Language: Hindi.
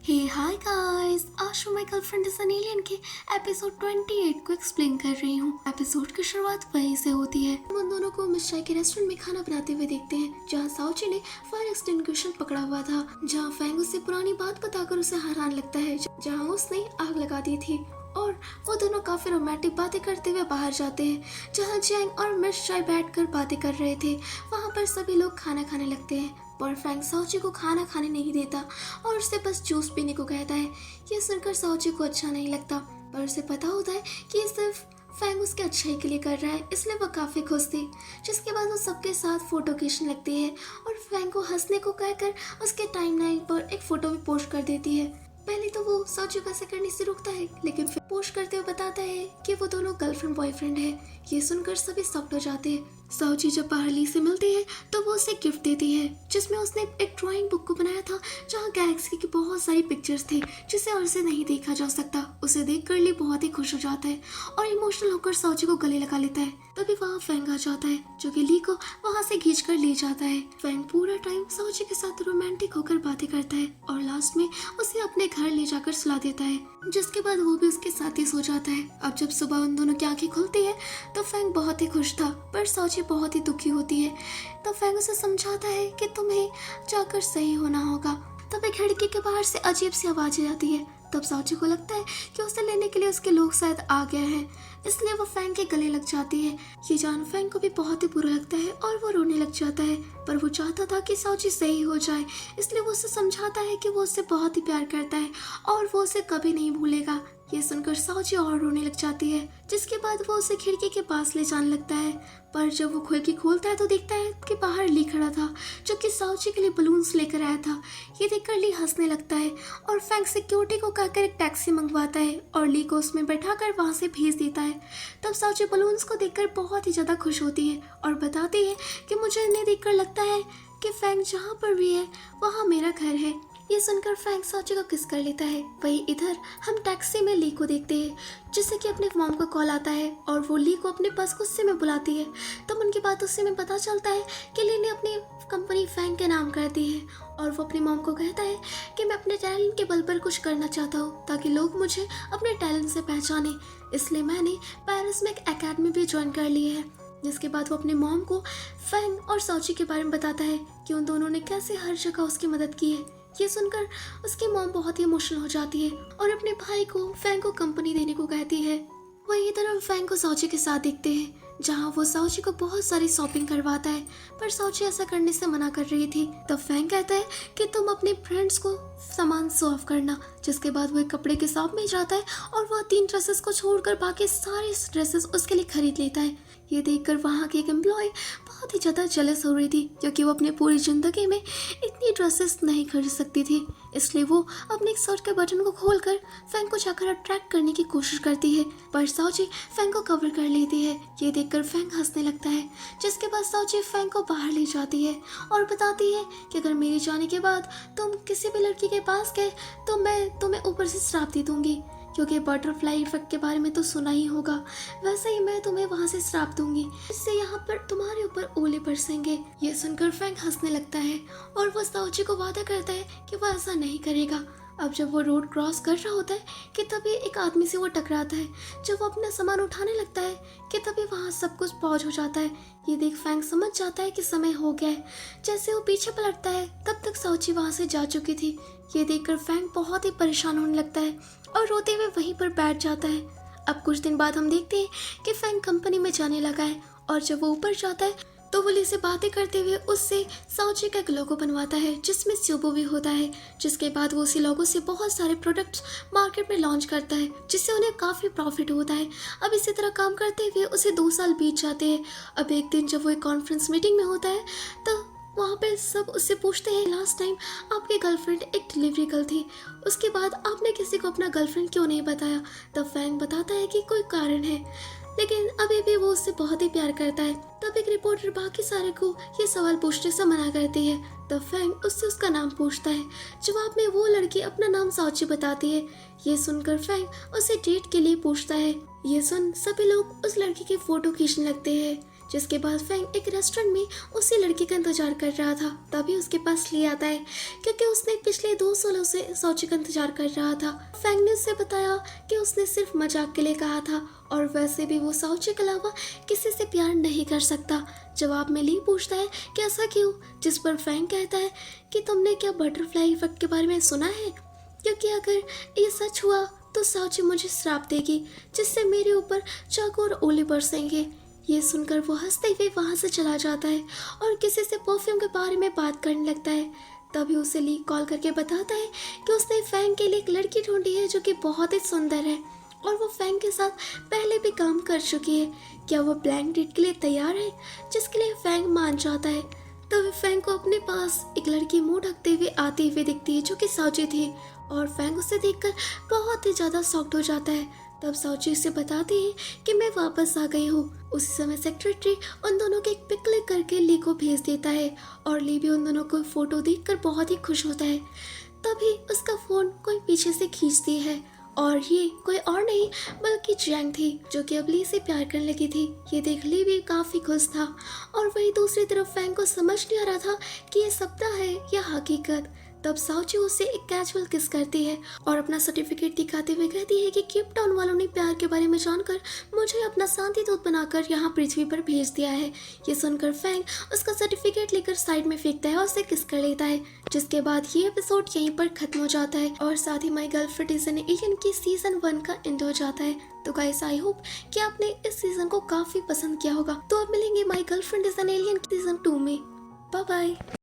हे हाय गाइस, आज मैं my girlfriend is an alien के एपिसोड 28 को एक्सप्लेन कर रही हूँ। एपिसोड की शुरुआत वहीं से होती है। हम उन दोनों को मिस चाय के रेस्टोरेंट में खाना बनाते हुए देखते हैं, जहाँ साउची ने फायर एक्सटिंग्विशर पकड़ा हुआ था, जहाँ फैंग उससे पुरानी बात बताकर उसे हैरान लगता है, जहाँ उसने आग लगा दी थी। और वो दोनों काफी रोमांटिक बातें करते हुए बाहर जाते हैं, जहाँ जैंग और मिस चाय बैठकर बातें कर रहे थे। वहाँ पर सभी लोग खाना खाने लगते हैं, पर फैंग साउची को खाना खाने नहीं देता और उससे बस जूस पीने को कहता है। ये सुनकर साउची को अच्छा नहीं लगता, पर उसे पता होता है कि ये सिर्फ फैंग उसके अच्छाई के लिए कर रहा है, इसलिए वो काफ़ी खुश थी। जिसके बाद वो सबके साथ फोटो खींचने लगती है और फैंग को हंसने को कहकर उसके टाइमलाइन पर एक फ़ोटो भी पोस्ट कर देती है। पहले तो वो साउची को ऐसा करने से रोकता है, लेकिन फिर पोस्ट करते हुए बताता है कि वो दोनों गर्लफ्रेंड बॉयफ्रेंड है। ये सुनकर सभी शॉक्ड हो जाते हैं। साउची जब बाहर ली से मिलती है तो वो उसे गिफ्ट देती है, जिसमें उसने एक ड्राइंग बुक को बनाया था, जहाँ गैलेक्सी की बहुत सारी पिक्चर्स थी, जिसे और से नहीं देखा जा सकता। उसे देखकर ली बहुत ही खुश हो जाता है और इमोशनल होकर साउची को गले लगा लेता है। तभी वहाँ फैंग आ जाता है, जो कि ली को वहाँ से खींच कर ले जाता है। फैंग पूरा टाइम साउची के साथ रोमांटिक होकर बातें करता है और लास्ट में उसे अपने घर ले जाकर सुला देता है, जिसके बाद वो भी उसके साथ ही सो जाता है। अब जब सुबह उन दोनों की आंखें खुलती है तो फैंग बहुत ही खुश था, पर साउची बहुत ही दुखी होती है। तो फैंग उसे समझाता है कि तुम्हें जाकर सही होना होगा। तभी खिड़की के बाहर से अजीब सी आवाजें आती है। तब साउची को लगता है कि उसे लेने के लिए उसके लोग शायद आ गए हैं, इसलिए वो फैंग के गले लग जाती है। ये जान फैंग को भी बहुत ही बुरा लगता है और वो रोने लग जाता है, पर वो चाहता था कि साउची सही हो जाए, इसलिए वो उसे समझाता है कि वो उससे बहुत ही प्यार करता है और वो उसे कभी नहीं भूलेगा। ये सुनकर साउची और रोने लग जाती है, जिसके बाद वो उसे खिड़की के पास ले जाने लगता है। पर जब वो खिड़की खोलता है तो देखता है कि बाहर ली खड़ा था, जो कि साउची के लिए बलून्स लेकर आया था। ये देखकर ली हंसने लगता है और फैंग सिक्योरिटी को कहकर एक टैक्सी मंगवाता है और ली को उसमें बैठाकर वहां से भेज देता है। तब साउची बलून्स को देखकर बहुत ही ज्यादा खुश होती है और बताती है कि मुझे इन्हें देखकर लगता है कि फैंग जहाँ पर भी है वहाँ मेरा घर है। ये सुनकर फैंग साउची को किस कर लेता है। वहीं इधर हम टैक्सी में ली को देखते हैं, जिससे कि अपने मॉम को कॉल आता है और वो ली को अपने पास गुस्से में बुलाती है। तब उनकी बातों से हमें पता चलता है कि ली ने अपनी कंपनी फैंग के नाम कर दी है और वो अपनी मॉम को कहता है कि मैं अपने टैलेंट के बल पर कुछ करना चाहता हूँ, ताकि लोग मुझे अपने टैलेंट से पहचाने। इसलिए मैंने पेरिस में एक एकेडमी भी ज्वाइन कर ली है। जिसके बाद वो अपने मॉम को फैंग और साउची के बारे में बताता है कि उन दोनों ने कैसे हर जगह उसकी मदद की है। ये सुनकर उसकी मॉम बहुत ही इमोशनल हो जाती है और अपने भाई को फैंग को कंपनी देने को कहती है। वहीं इधर हम फैंग को साउची के साथ देखते हैं, जहाँ वो साउची को बहुत सारी शॉपिंग करवाता है, पर साउची ऐसा करने से मना कर रही थी। तब फैंग कहता है कि तुम अपने फ्रेंड्स को सामान शो ऑफ करना। जिसके बाद वो एक कपड़े के शॉप में जाता है और वह 3 ड्रेसेस को छोड़कर बाकी सारे ड्रेसेस उसके लिए खरीद लेता है। ये देखकर वहाँ की एक एम्प्लॉय बहुत ही ज़्यादा जेलस हो रही थी, क्योंकि वो अपनी पूरी ज़िंदगी में इतनी ड्रेसेस नहीं खरीद सकती थी। इसलिए वो अपने एक शर्ट के बटन को खोलकर फैंग को जाकर अट्रैक्ट करने की कोशिश करती है, पर साउची फैंग को कवर कर लेती है। ये देखकर फैंग हंसने लगता है, जिसके बाद साउची फैंग को बाहर ले जाती है और बताती है कि अगर मेरे जाने के बाद तुम किसी भी लड़की के पास गए तो मैं तुम्हें ऊपर से श्राप दे दूंगी, क्योंकि बटरफ्लाई इफेक्ट के बारे में तो सुना ही होगा। वैसे ही मैं तुम्हें वहां से श्राप दूंगी, इससे यहाँ पर तुम्हारे ऊपर ओले बरसेंगे। ये सुनकर फैंग हंसने लगता है और वो साउची को वादा करता है कि वो ऐसा नहीं करेगा। अब जब वो रोड क्रॉस कर रहा होता है कि तभी एक आदमी से वो टकराता है। जब वो अपना सामान उठाने लगता है कि तभी वहाँ सब कुछ पॉज हो जाता है। ये देख फैंग समझ जाता है कि समय हो गया है। जैसे वो पीछे पलटता है तब तक साउची वहाँ से जा चुकी थी। ये देखकर फैंग बहुत ही परेशान होने लगता है और रोते हुए वहीं पर बैठ जाता है। अब कुछ दिन बाद हम देखते हैं कि फैंग कंपनी में जाने लगा है और जब वो ऊपर जाता है तो वो ली से बातें करते हुए उससे साउची का एक लोगो बनवाता है, जिसमें स्यूबो भी होता है। जिसके बाद वो उसी लोगो से बहुत सारे प्रोडक्ट्स मार्केट में लॉन्च करता है, जिससे उन्हें काफ़ी प्रॉफिट होता है। अब इसी तरह काम करते हुए उसे 2 साल बीत जाते हैं। अब एक दिन जब वो एक कॉन्फ्रेंस मीटिंग में होता है तो वहाँ पे सब उससे पूछते हैं, लास्ट टाइम आपकी गर्लफ्रेंड एक डिलीवरी गर्ल थी, उसके बाद आपने किसी को अपना गर्लफ्रेंड क्यों नहीं बताया? तब फैंग बताता है कि कोई कारण है, लेकिन अभी भी वो उससे बहुत ही प्यार करता है। तब एक रिपोर्टर बाकी सारे को ये सवाल पूछने से मना करती है। तब फैंग उससे उसका नाम पूछता है। जवाब में वो लड़की अपना नाम साउची बताती है। ये सुनकर फैंग उसे डेट के लिए पूछता है। ये सुन सभी लोग उस लड़की की फोटो खींचने लगते हैं। जिसके बाद फैंग एक रेस्टोरेंट में उसी लड़की का इंतजार कर रहा था। तभी उसके पास ली आता है क्योंकि उसने पिछले 2 सालों से साउची का इंतजार कर रहा था। फैंग ने उसे बताया कि उसने सिर्फ मजाक के लिए कहा था और वैसे भी वो साउची के अलावा किसी से प्यार नहीं कर सकता। जवाब में ली पूछता है कि ऐसा क्यों, जिस पर फैंग कहता है कि तुमने क्या बटरफ्लाई इफेक्ट के बारे में सुना है, क्योंकि अगर ये सच हुआ तो साउची मुझे श्राप देगी जिससे मेरे ऊपर चाकू और ओले बरसेंगे। ये सुनकर वो हंसते हुए वहाँ से चला जाता है और किसी से परफ्यूम के बारे में बात करने लगता है। तभी उसे ली कॉल करके बताता है कि उसने फैंग के लिए एक लड़की ढूंढी है जो कि बहुत ही सुंदर है और वो फैंग के साथ पहले भी काम कर चुकी है। क्या वो ब्लैंक डेट के लिए तैयार है, जिसके लिए फैंग मान जाता है। तभी फैंग को अपने पास एक लड़की मुंह ढकते हुए आती हुई दिखती है जो कि साउची थी और फैंग उसे देखकर बहुत ही ज़्यादा शॉक्ड हो जाता है। तब साउची उसे बताती है कि मैं वापस आ गई हूँ। उसी समय सेक्रेटरी उन दोनों की एक पिक क्लिक करके ली को भेज देता है और ली भी उन दोनों को फोटो देखकर बहुत ही खुश होता है। तभी उसका फ़ोन कोई पीछे से खींचती है और ये कोई और नहीं बल्कि जैंग थी जो कि अब ली से प्यार करने लगी थी। ये देख ली भी काफ़ी खुश था और वही दूसरी तरफ फैंग को समझ नहीं आ रहा था कि ये सपना है या हकीकत। तब साउची उसे एक कैजुअल किस करती है और अपना सर्टिफिकेट दिखाते हुए कहती है कि केप टाउन वालों ने प्यार के बारे में जानकर मुझे अपना शांति दूत बनाकर यहाँ पृथ्वी पर भेज दिया है। ये सुनकर फैंग उसका सर्टिफिकेट लेकर साइड में फेंकता है और उसे किस कर लेता है, जिसके बाद ये एपिसोड यहीं पर खत्म हो जाता है और साथ ही my girlfriend is an alien की सीजन 1 का एंड हो जाता है। तो गाइस आई होप कि आपने इस सीजन को काफी पसंद किया होगा। तो अब मिलेंगे my girlfriend is an alien season 2 में। Bye bye.